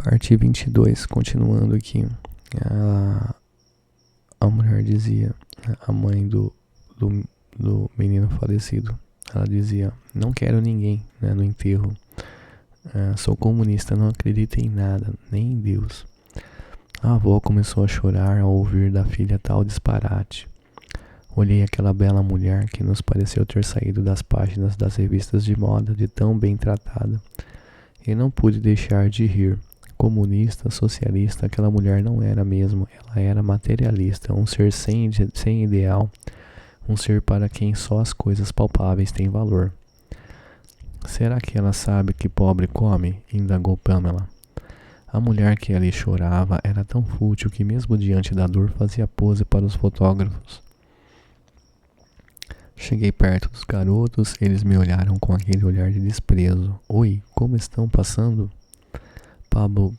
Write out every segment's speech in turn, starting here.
Parte 22, continuando aqui. A mulher dizia, a mãe do menino falecido, ela dizia: não quero ninguém, né, no enterro. Sou comunista, não acredito em nada, nem em Deus. A avó começou a chorar ao ouvir da filha tal disparate. Olhei aquela bela mulher que nos pareceu ter saído das páginas das revistas de moda, de tão bem tratada, e não pude deixar de rir. Comunista, socialista, aquela mulher não era mesmo, ela era materialista, um ser sem ideal, um ser para quem só as coisas palpáveis têm valor. Será que ela sabe que pobre come? Indagou Pamela. A mulher que ali chorava era tão fútil que mesmo diante da dor fazia pose para os fotógrafos. Cheguei perto dos garotos, eles me olharam com aquele olhar de desprezo. Oi, como estão passando?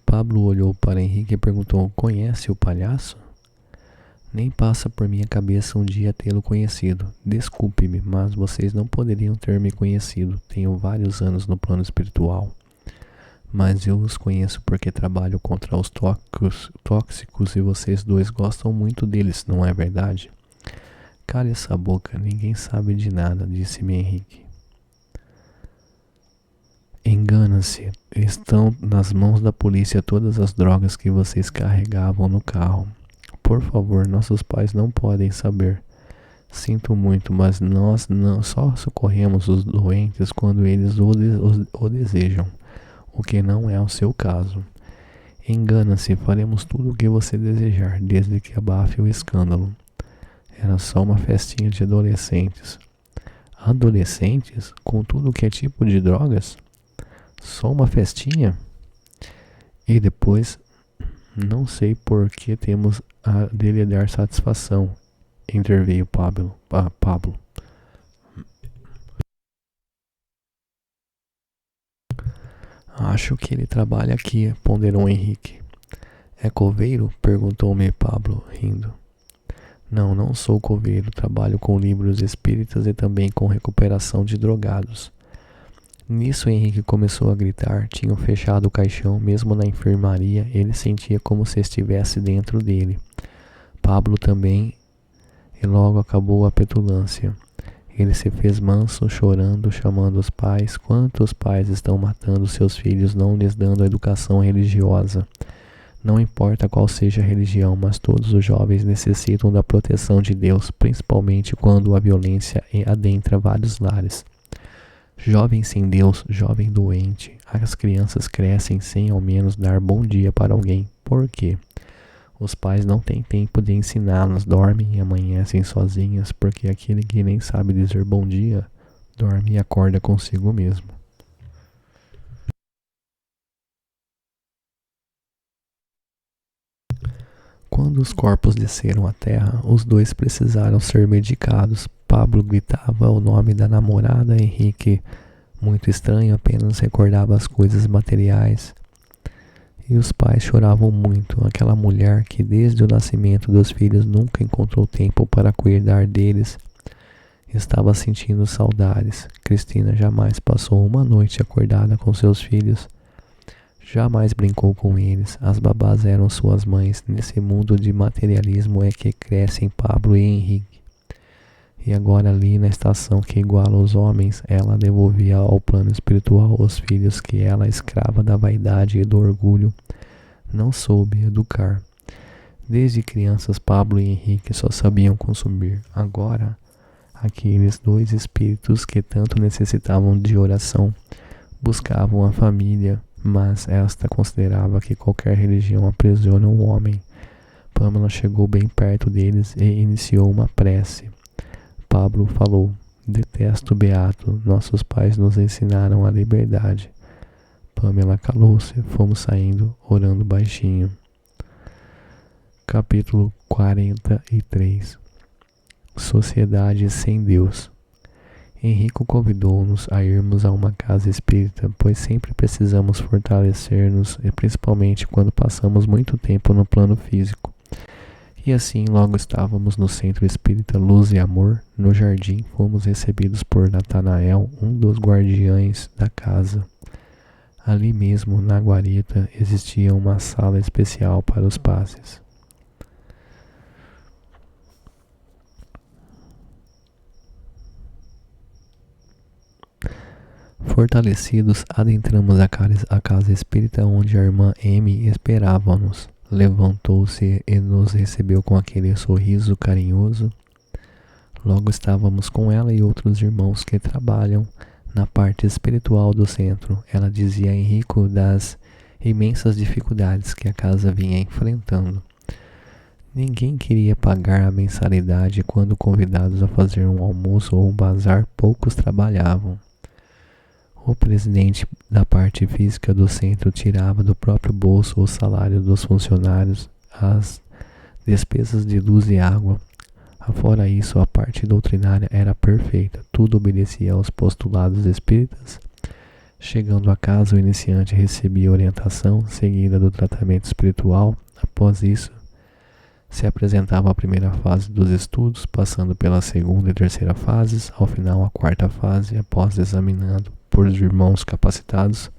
Pablo olhou para Henrique e perguntou: conhece o palhaço? Nem passa por minha cabeça um dia tê-lo conhecido. Desculpe-me, mas vocês não poderiam ter me conhecido. Tenho vários anos no plano espiritual. Mas eu os conheço porque trabalho contra os tóxicos e vocês dois gostam muito deles, não é verdade? Cale essa boca, ninguém sabe de nada, disse-me Henrique. Engana-se, estão nas mãos da polícia todas as drogas que vocês carregavam no carro. Por favor, nossos pais não podem saber. Sinto muito, mas nós não só socorremos os doentes quando eles o desejam, o que não é o seu caso. Engana-se, faremos tudo o que você desejar, desde que abafe o escândalo. Era só uma festinha de adolescentes. Adolescentes? Com tudo que é tipo de drogas? Só uma festinha? E depois, não sei por que temos a dele dar satisfação, interveio Pablo. Acho que ele trabalha aqui, ponderou Henrique. É coveiro? Perguntou-me Pablo, rindo. Não sou coveiro, trabalho com livros espíritas e também com recuperação de drogados. Nisso Henrique começou a gritar, tinham fechado o caixão, mesmo na enfermaria, ele sentia como se estivesse dentro dele. Pablo também, e logo acabou a petulância. Ele se fez manso, chorando, chamando os pais. Quantos pais estão matando seus filhos, não lhes dando a educação religiosa? Não importa qual seja a religião, mas todos os jovens necessitam da proteção de Deus, principalmente quando a violência adentra vários lares. Jovem sem Deus, jovem doente, as crianças crescem sem ao menos dar bom dia para alguém. Por quê? Os pais não têm tempo de ensiná-las, dormem e amanhecem sozinhas, porque aquele que nem sabe dizer bom dia, dorme e acorda consigo mesmo. Quando os corpos desceram à terra, os dois precisaram ser medicados. Pablo gritava o nome da namorada, Henrique, muito estranho, apenas recordava as coisas materiais. E os pais choravam muito. Aquela mulher que desde o nascimento dos filhos nunca encontrou tempo para cuidar deles, estava sentindo saudades. Cristina jamais passou uma noite acordada com seus filhos. Jamais brincou com eles, as babás eram suas mães. Nesse mundo de materialismo é que crescem Pablo e Henrique. E agora ali na estação que iguala os homens, ela devolvia ao plano espiritual os filhos que ela, escrava da vaidade e do orgulho, não soube educar. Desde crianças Pablo e Henrique só sabiam consumir. Agora, aqueles dois espíritos que tanto necessitavam de oração, buscavam a família, mas esta considerava que qualquer religião aprisiona o homem. Pamela chegou bem perto deles e iniciou uma prece. Pablo falou: detesto o beato, nossos pais nos ensinaram a liberdade. Pamela calou-se, fomos saindo, orando baixinho. Capítulo 43. Sociedade sem Deus. Henrico convidou-nos a irmos a uma casa espírita, pois sempre precisamos fortalecer-nos, e principalmente quando passamos muito tempo no plano físico. E assim, logo estávamos no Centro Espírita Luz e Amor. No jardim, fomos recebidos por Natanael, um dos guardiães da casa. Ali mesmo, na guarita, existia uma sala especial para os passes. Fortalecidos, adentramos a casa espírita onde a irmã M esperava-nos. Levantou-se e nos recebeu com aquele sorriso carinhoso. Logo estávamos com ela e outros irmãos que trabalham na parte espiritual do centro. Ela dizia a Henrico das imensas dificuldades que a casa vinha enfrentando. Ninguém queria pagar a mensalidade e quando convidados a fazer um almoço ou um bazar, poucos trabalhavam. O presidente da parte física do centro tirava do próprio bolso o salário dos funcionários, as despesas de luz e água. Fora isso, a parte doutrinária era perfeita, tudo obedecia aos postulados espíritas. Chegando a casa, o iniciante recebia orientação, seguida do tratamento espiritual. Após isso, se apresentava a primeira fase dos estudos, passando pela segunda e terceira fases, ao final a quarta fase, após examinado por irmãos capacitados,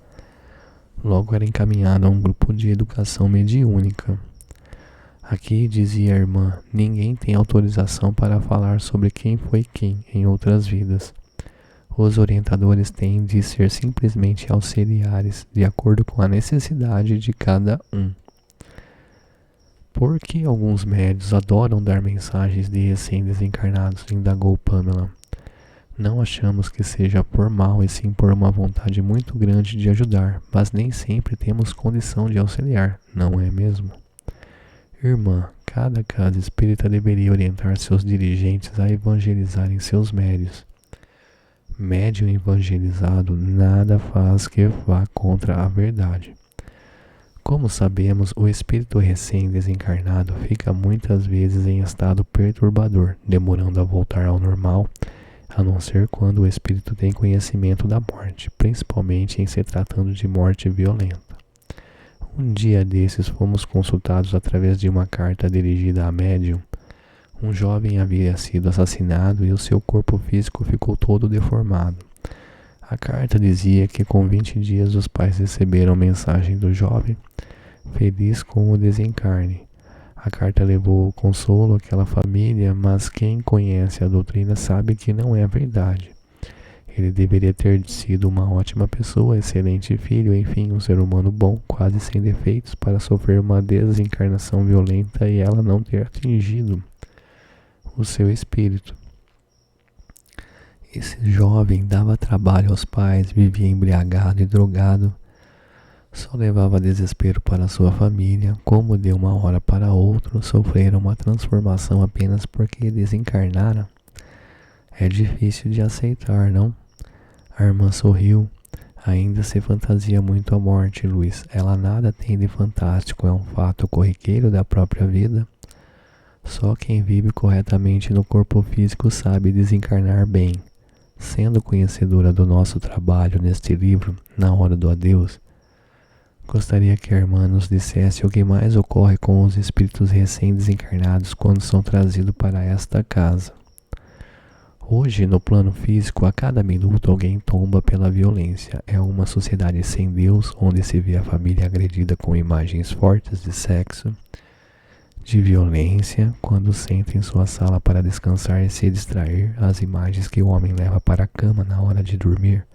logo era encaminhado a um grupo de educação mediúnica. Aqui, dizia a irmã, ninguém tem autorização para falar sobre quem foi quem em outras vidas. Os orientadores têm de ser simplesmente auxiliares, de acordo com a necessidade de cada um. Por que alguns médios adoram dar mensagens de recém-desencarnados? Indagou Pamela. Não achamos que seja por mal e sim por uma vontade muito grande de ajudar, mas nem sempre temos condição de auxiliar, não é mesmo? Irmã, cada casa espírita deveria orientar seus dirigentes a evangelizarem seus médios. Médium evangelizado nada faz que vá contra a verdade. Como sabemos, o espírito recém-desencarnado fica muitas vezes em estado perturbador, demorando a voltar ao normal, a não ser quando o espírito tem conhecimento da morte, principalmente em se tratando de morte violenta. Um dia desses fomos consultados através de uma carta dirigida a médium. Um jovem havia sido assassinado e o seu corpo físico ficou todo deformado. A carta dizia que com 20 dias os pais receberam mensagem do jovem, feliz com o desencarne. A carta levou consolo àquela família, mas quem conhece a doutrina sabe que não é verdade. Ele deveria ter sido uma ótima pessoa, excelente filho, enfim, um ser humano bom, quase sem defeitos, para sofrer uma desencarnação violenta e ela não ter atingido o seu espírito. Esse jovem dava trabalho aos pais, vivia embriagado e drogado, só levava desespero para sua família. Como de uma hora para outra sofreram uma transformação apenas porque desencarnaram. É difícil de aceitar, não? A irmã sorriu. Ainda se fantasia muito a morte, Luiz. Ela nada tem de fantástico, é um fato corriqueiro da própria vida. Só quem vive corretamente no corpo físico sabe desencarnar bem. Sendo conhecedora do nosso trabalho neste livro, Na Hora do Adeus, gostaria que a irmã nos dissesse o que mais ocorre com os espíritos recém-desencarnados quando são trazidos para esta casa. Hoje, no plano físico, a cada minuto alguém tomba pela violência. É uma sociedade sem Deus, onde se vê a família agredida com imagens fortes de sexo, de violência. Quando senta em sua sala para descansar e se distrair, as imagens que o homem leva para a cama na hora de dormir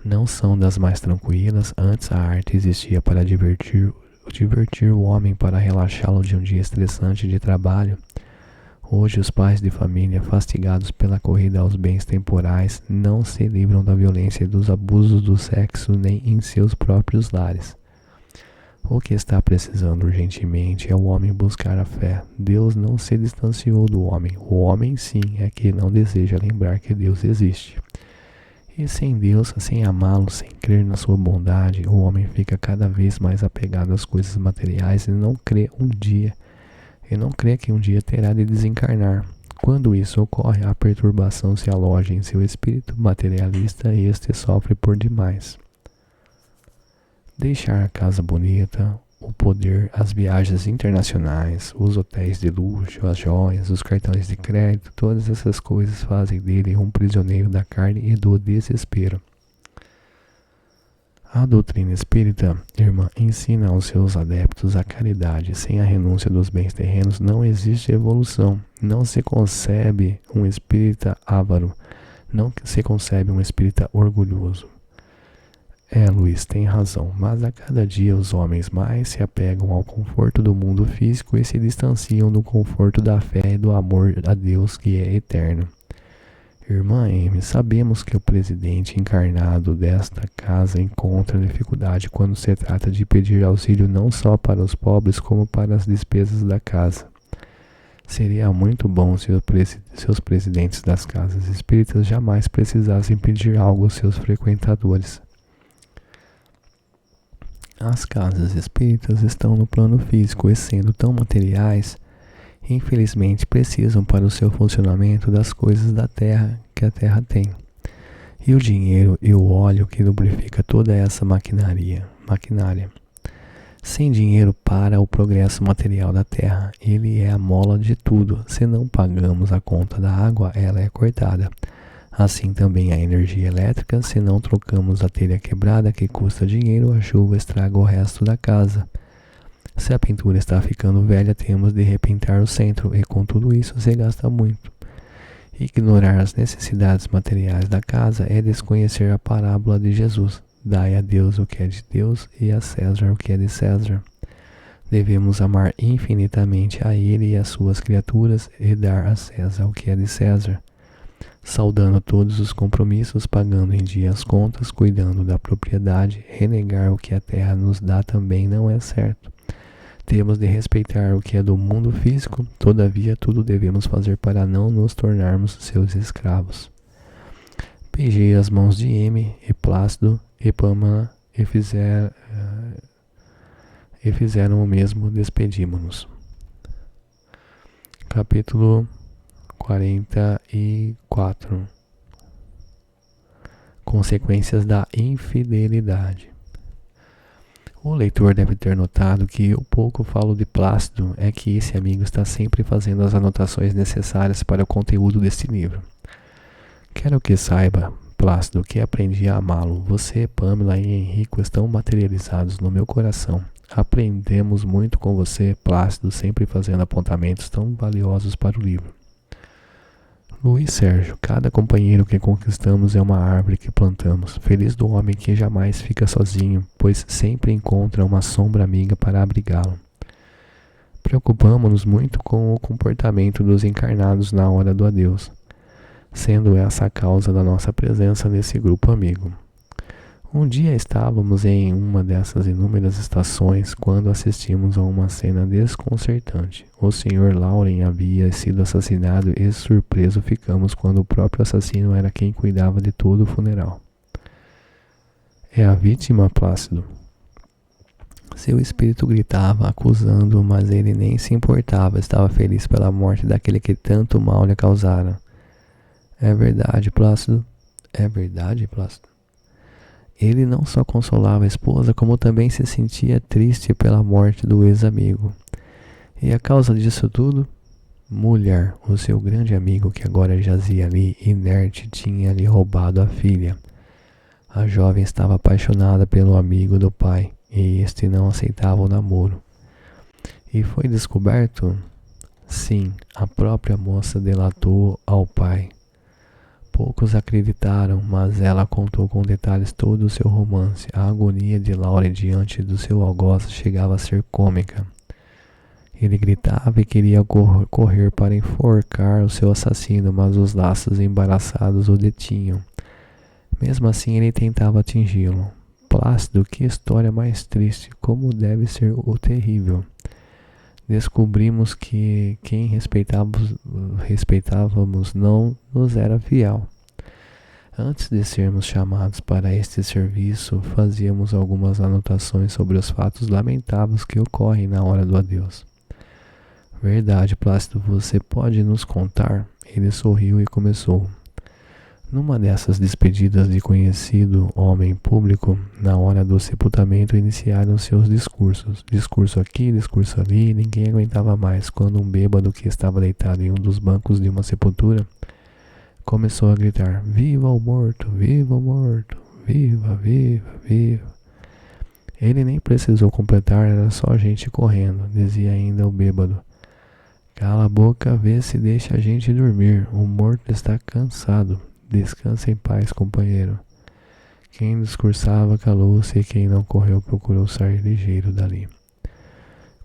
não são das mais tranquilas. Antes a arte existia para divertir o homem, para relaxá-lo de um dia estressante de trabalho. Hoje os pais de família, fastigados pela corrida aos bens temporais, não se livram da violência e dos abusos do sexo nem em seus próprios lares. O que está precisando urgentemente é o homem buscar a fé. Deus não se distanciou do homem. O homem sim é que não deseja lembrar que Deus existe. E sem Deus, sem amá-lo, sem crer na sua bondade, o homem fica cada vez mais apegado às coisas materiais e não crê que um dia terá de desencarnar. Quando isso ocorre, a perturbação se aloja em seu espírito materialista e este sofre por demais. Deixar a casa bonita, o poder, as viagens internacionais, os hotéis de luxo, as joias, os cartões de crédito, todas essas coisas fazem dele um prisioneiro da carne e do desespero. A doutrina espírita, irmã, ensina aos seus adeptos a caridade. Sem a renúncia dos bens terrenos não existe evolução. Não se concebe um espírita avaro. Não se concebe um espírita orgulhoso. Luiz tem razão, mas a cada dia os homens mais se apegam ao conforto do mundo físico e se distanciam do conforto da fé e do amor a Deus que é eterno. Irmã M, sabemos que o presidente encarnado desta casa encontra dificuldade quando se trata de pedir auxílio não só para os pobres como para as despesas da casa. Seria muito bom se seus presidentes das casas espíritas jamais precisassem pedir algo aos seus frequentadores. As casas espíritas estão no plano físico e, sendo tão materiais, infelizmente precisam para o seu funcionamento das coisas da terra que a terra tem. E o dinheiro e o óleo que lubrifica toda essa maquinária. Sem dinheiro para o progresso material da terra, ele é a mola de tudo. Se não pagamos a conta da água, ela é cortada. Assim também a energia elétrica, se não trocamos a telha quebrada que custa dinheiro, a chuva estraga o resto da casa. Se a pintura está ficando velha, temos de repintar o centro, e com tudo isso se gasta muito. Ignorar as necessidades materiais da casa é desconhecer a parábola de Jesus. Dai a Deus o que é de Deus e a César o que é de César. Devemos amar infinitamente a Ele e as suas criaturas e dar a César o que é de César. Saudando todos os compromissos, pagando em dia as contas, cuidando da propriedade, renegar o que a terra nos dá também não é certo. Temos de respeitar o que é do mundo físico, todavia tudo devemos fazer para não nos tornarmos seus escravos. Beijei as mãos de M, e Plácido, e Pâmela, e fizeram o mesmo, despedimo-nos. Capítulo 44. Consequências da infidelidade. O leitor deve ter notado que eu pouco falo de Plácido, é que esse amigo está sempre fazendo as anotações necessárias para o conteúdo deste livro. Quero que saiba, Plácido, que aprendi a amá-lo. Você, Pâmela e Henrico estão materializados no meu coração. Aprendemos muito com você, Plácido, sempre fazendo apontamentos tão valiosos para o livro. Luiz Sérgio, cada companheiro que conquistamos é uma árvore que plantamos. Feliz do homem que jamais fica sozinho, pois sempre encontra uma sombra amiga para abrigá-lo. Preocupamo-nos muito com o comportamento dos encarnados na hora do adeus, sendo essa a causa da nossa presença nesse grupo amigo. Um dia estávamos em uma dessas inúmeras estações quando assistimos a uma cena desconcertante. O Sr. Lauren havia sido assassinado e surpreso ficamos quando o próprio assassino era quem cuidava de todo o funeral. É a vítima, Plácido. Seu espírito gritava, acusando-o, mas ele nem se importava, estava feliz pela morte daquele que tanto mal lhe causara. É verdade, Plácido. É verdade, Plácido. Ele não só consolava a esposa, como também se sentia triste pela morte do ex-amigo. E a causa disso tudo? Mulher, o seu grande amigo que agora jazia ali, inerte, tinha lhe roubado a filha. A jovem estava apaixonada pelo amigo do pai, e este não aceitava o namoro. E foi descoberto? Sim, a própria moça delatou ao pai. Poucos acreditaram, mas ela contou com detalhes todo o seu romance. A agonia de Lauren diante do seu algoz chegava a ser cômica. Ele gritava e queria correr para enforcar o seu assassino, mas os laços embaraçados o detinham. Mesmo assim, ele tentava atingi-lo. Plácido, que história mais triste! Como deve ser o terrível! Descobrimos que quem respeitávamos não nos era fiel. Antes de sermos chamados para este serviço, fazíamos algumas anotações sobre os fatos lamentáveis que ocorrem na hora do adeus. Verdade, Plácido, você pode nos contar? Ele sorriu e começou. Numa dessas despedidas de conhecido homem público, na hora do sepultamento iniciaram seus discursos. Discurso aqui, discurso ali, ninguém aguentava mais, quando um bêbado que estava deitado em um dos bancos de uma sepultura começou a gritar: Viva o morto, viva o morto, viva, viva, viva. Ele nem precisou completar, era só gente correndo, dizia ainda o bêbado. Cala a boca, vê se deixa a gente dormir. O morto está cansado. Descansa em paz, companheiro. Quem discursava calou-se e quem não correu procurou sair ligeiro dali.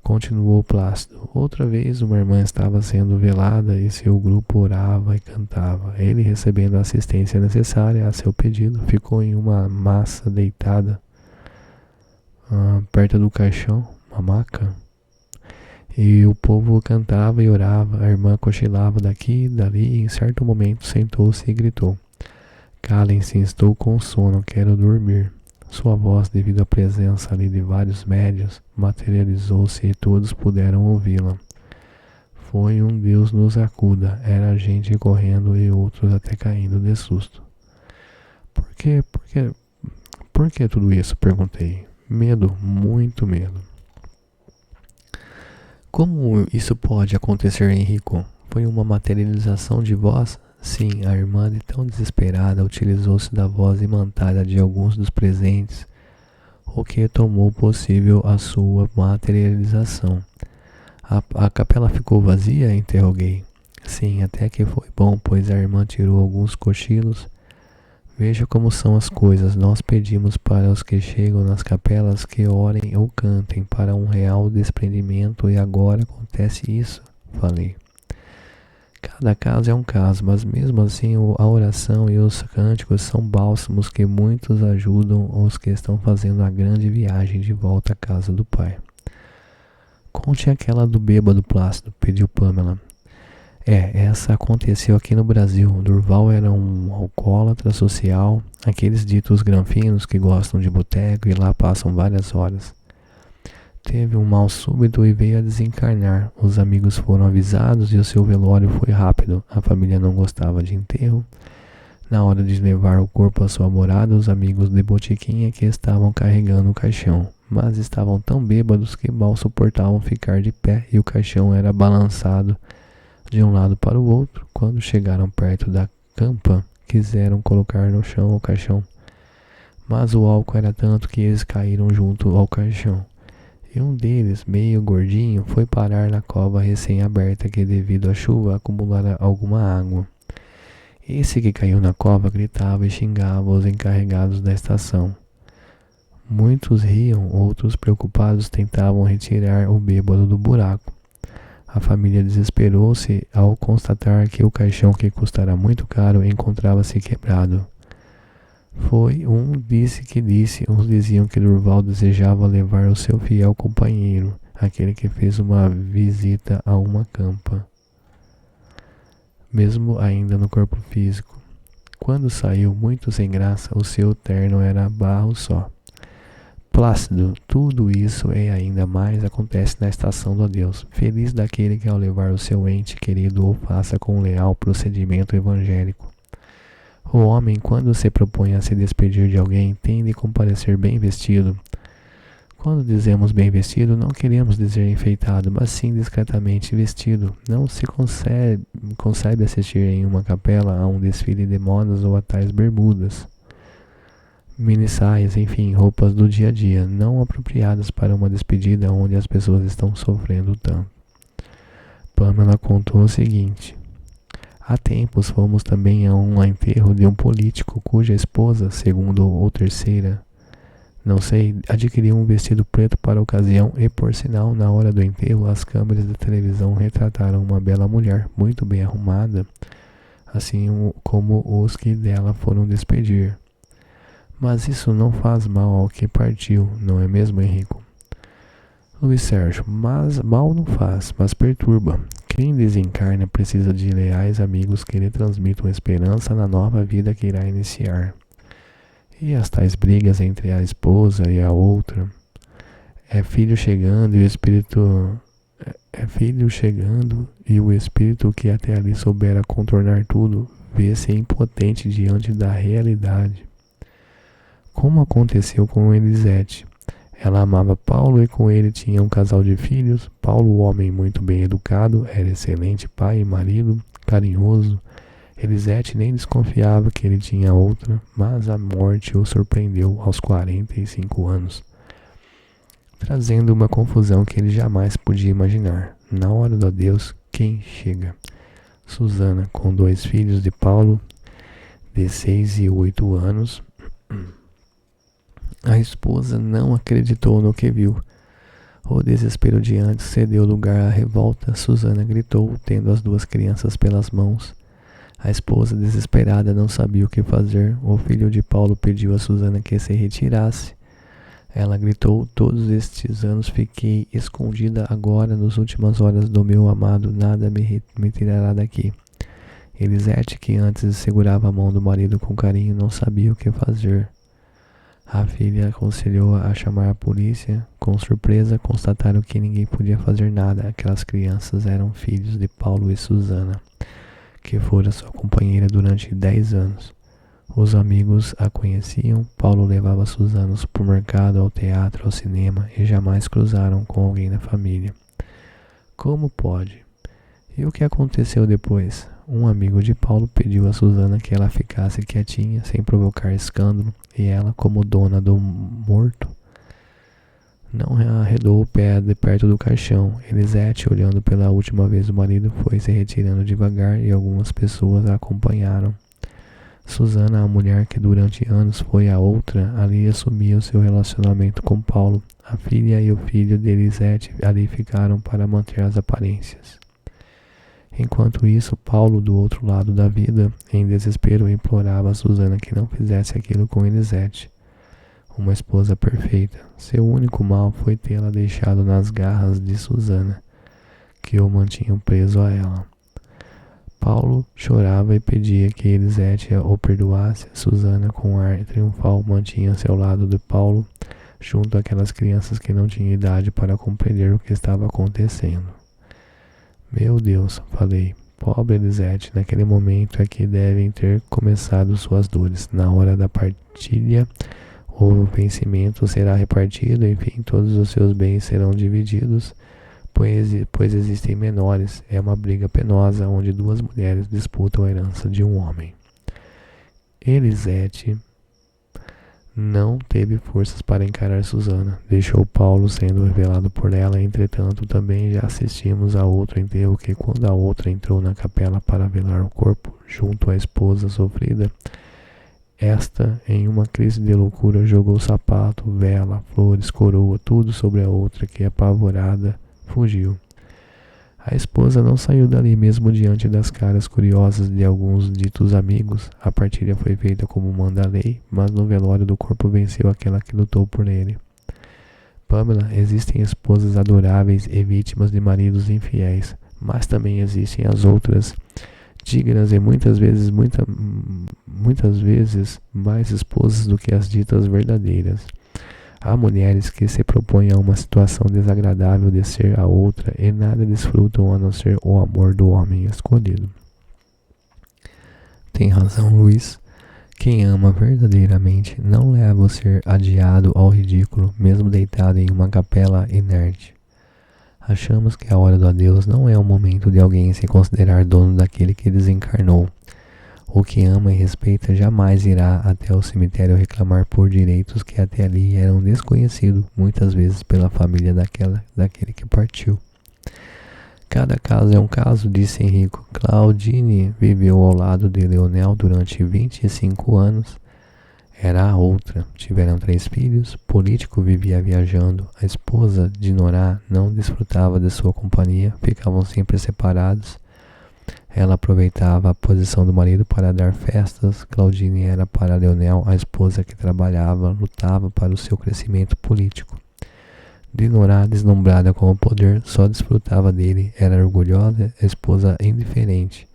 Continuou Plácido. Outra vez uma irmã estava sendo velada e seu grupo orava e cantava. Ele, recebendo a assistência necessária a seu pedido, ficou em uma massa deitada perto do caixão, uma maca. E o povo cantava e orava. A irmã cochilava daqui e dali e em certo momento sentou-se e gritou. Calem-se, estou com sono, quero dormir. Sua voz, devido à presença ali de vários médios, materializou-se e todos puderam ouvi-la. Foi um Deus nos acuda, era gente correndo e outros até caindo de susto. Por que tudo isso? Perguntei. Medo, muito medo. Como isso pode acontecer, Henrico? Foi uma materialização de voz? Sim, a irmã, de tão desesperada, utilizou-se da voz imantada de alguns dos presentes, o que tornou possível a sua materialização. A capela ficou vazia? Interroguei. Sim, até que foi bom, pois a irmã tirou alguns cochilos. Veja como são as coisas. Nós pedimos para os que chegam nas capelas que orem ou cantem para um real desprendimento e agora acontece isso, falei. Cada caso é um caso, mas mesmo assim a oração e os cânticos são bálsamos que muitos ajudam os que estão fazendo a grande viagem de volta à casa do Pai. Conte aquela do bêbado Plácido, pediu Pamela. Essa aconteceu aqui no Brasil. Durval era um alcoólatra social, aqueles ditos granfinos que gostam de boteco e lá passam várias horas. Teve um mal súbito e veio a desencarnar. Os amigos foram avisados e o seu velório foi rápido. A família não gostava de enterro. Na hora de levar o corpo à sua morada, os amigos de botiquinha que estavam carregando o caixão, mas estavam tão bêbados que mal suportavam ficar de pé e o caixão era balançado de um lado para o outro. Quando chegaram perto da campa, quiseram colocar no chão o caixão, mas o álcool era tanto que eles caíram junto ao caixão. E um deles, meio gordinho, foi parar na cova recém-aberta que devido à chuva acumulara alguma água. Esse que caiu na cova gritava e xingava os encarregados da estação. Muitos riam, outros preocupados tentavam retirar o bêbado do buraco. A família desesperou-se ao constatar que o caixão, que custara muito caro, encontrava-se quebrado. Foi um disse, uns diziam que Durval desejava levar o seu fiel companheiro, aquele que fez uma visita a uma campa, mesmo ainda no corpo físico. Quando saiu, muito sem graça, o seu terno era barro só. Plácido, tudo isso e ainda mais acontece na estação do adeus. Feliz daquele que ao levar o seu ente querido o faça com um leal procedimento evangélico. O homem, quando se propõe a se despedir de alguém, tem de comparecer bem vestido. Quando dizemos bem vestido, não queremos dizer enfeitado, mas sim discretamente vestido. Não se concebe assistir em uma capela a um desfile de modas ou a tais bermudas, mini-saias, enfim, roupas do dia a dia, não apropriadas para uma despedida onde as pessoas estão sofrendo tanto. Pamela contou o seguinte. Há tempos fomos também a um enterro de um político cuja esposa, segundo ou terceira, não sei, adquiriu um vestido preto para a ocasião e, por sinal, na hora do enterro, as câmeras da televisão retrataram uma bela mulher, muito bem arrumada, assim como os que dela foram despedir. Mas isso não faz mal ao que partiu, não é mesmo, Henrico? Luiz Sérgio, mas mal não faz, mas perturba. Quem desencarna precisa de leais amigos que lhe transmitam esperança na nova vida que irá iniciar. E as tais brigas entre a esposa e a outra. É filho chegando e o espírito que até ali soubera contornar tudo, vê-se impotente diante da realidade. Como aconteceu com Elisete. Ela amava Paulo e com ele tinha um casal de filhos. Paulo, homem muito bem educado, era excelente pai e marido, carinhoso. Elisete nem desconfiava que ele tinha outra, mas a morte o surpreendeu aos 45 anos. trazendo uma confusão que ele jamais podia imaginar. Na hora do adeus, quem chega? Susana, com 2 filhos de Paulo, de 6 e 8 anos. A esposa não acreditou no que viu. O desespero de antes cedeu lugar à revolta. Susana gritou, tendo as 2 crianças pelas mãos. A esposa, desesperada, não sabia o que fazer. O filho de Paulo pediu a Susana que se retirasse. Ela gritou, todos estes anos fiquei escondida, agora, nas últimas horas do meu amado, nada me tirará daqui. Elisete, que antes segurava a mão do marido com carinho, não sabia o que fazer. A filha aconselhou a chamar a polícia. Com surpresa, constataram que ninguém podia fazer nada. Aquelas crianças eram filhos de Paulo e Susana, que fora sua companheira durante 10 anos. Os amigos a conheciam. Paulo levava Susana ao supermercado, ao teatro, ao cinema, e jamais cruzaram com alguém da família. Como pode? E o que aconteceu depois? Um amigo de Paulo pediu a Susana que ela ficasse quietinha, sem provocar escândalo, e ela, como dona do morto, não arredou o pé de perto do caixão. Elisete, olhando pela última vez o marido, foi se retirando devagar e algumas pessoas a acompanharam. Susana, a mulher que durante anos foi a outra, ali assumia o seu relacionamento com Paulo. A filha e o filho de Elisete ali ficaram para manter as aparências. Enquanto isso, Paulo, do outro lado da vida, em desespero, implorava a Susana que não fizesse aquilo com Elisete. Uma esposa perfeita. Seu único mal foi tê-la deixado nas garras de Susana, que o mantinham preso a ela. Paulo chorava e pedia que Elisete o perdoasse. Susana, com ar triunfal, mantinha-se ao lado de Paulo, junto àquelas crianças que não tinham idade para compreender o que estava acontecendo. Meu Deus, falei, pobre Elisete, naquele momento é que devem ter começado suas dores. Na hora da partilha, o vencimento será repartido, enfim, todos os seus bens serão divididos, pois existem menores. É uma briga penosa onde 2 mulheres disputam a herança de um homem. Elisete não teve forças para encarar Susana. Deixou Paulo sendo revelado por ela. Entretanto, também já assistimos a outro enterro que, quando a outra entrou na capela para velar o corpo, junto à esposa sofrida, esta, em uma crise de loucura, jogou sapato, vela, flores, coroa, tudo sobre a outra, que, apavorada, fugiu. A esposa não saiu dali mesmo diante das caras curiosas de alguns ditos amigos. A partilha foi feita como manda a lei, mas no velório do corpo venceu aquela que lutou por ele. Pamela, existem esposas adoráveis e vítimas de maridos infiéis, mas também existem as outras, dignas e muitas vezes mais esposas do que as ditas verdadeiras. Há mulheres que se propõem a uma situação desagradável de ser a outra e nada desfrutam a não ser o amor do homem escolhido. Tem razão, Luiz. Quem ama verdadeiramente não leva o ser adiado ao ridículo, mesmo deitado em uma capela inerte. Achamos que a hora do adeus não é o momento de alguém se considerar dono daquele que desencarnou. O que ama e respeita jamais irá até o cemitério reclamar por direitos que até ali eram desconhecidos, muitas vezes pela família daquele que partiu. Cada caso é um caso, disse Henrico. Claudine viveu ao lado de Leonel durante 25 anos. Era a outra. Tiveram 3 filhos. Político vivia viajando. A esposa de Norá não desfrutava de sua companhia. Ficavam sempre separados. Ela aproveitava a posição do marido para dar festas. Claudine era para Leonel a esposa que trabalhava, lutava para o seu crescimento político. Dinorá, deslumbrada com o poder, só desfrutava dele. Era orgulhosa, esposa indiferente.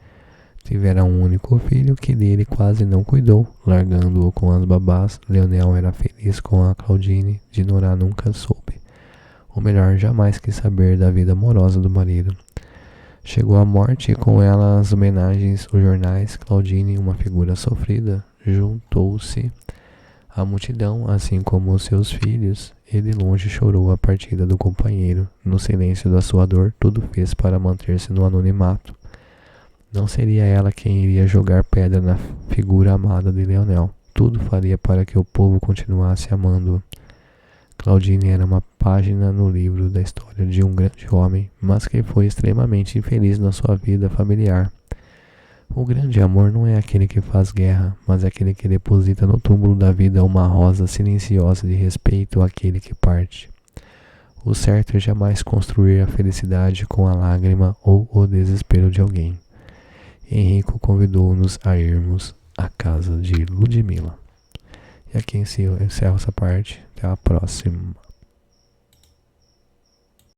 Tivera um único filho que dele quase não cuidou, largando-o com as babás. Leonel era feliz com a Claudine. Dinorá nunca soube. Ou melhor, jamais quis saber da vida amorosa do marido. Chegou a morte e com ela as homenagens, os jornais. Claudine, uma figura sofrida, juntou-se à multidão, assim como os seus filhos, e de longe chorou a partida do companheiro. No silêncio da sua dor, tudo fez para manter-se no anonimato. Não seria ela quem iria jogar pedra na figura amada de Leonel. Tudo faria para que o povo continuasse amando-o. Claudine era uma página no livro da história de um grande homem, mas que foi extremamente infeliz na sua vida familiar. O grande amor não é aquele que faz guerra, mas é aquele que deposita no túmulo da vida uma rosa silenciosa de respeito àquele que parte. O certo é jamais construir a felicidade com a lágrima ou o desespero de alguém. Henrico convidou-nos a irmos à casa de Ludmila. E aqui encerro essa parte. Até a próxima.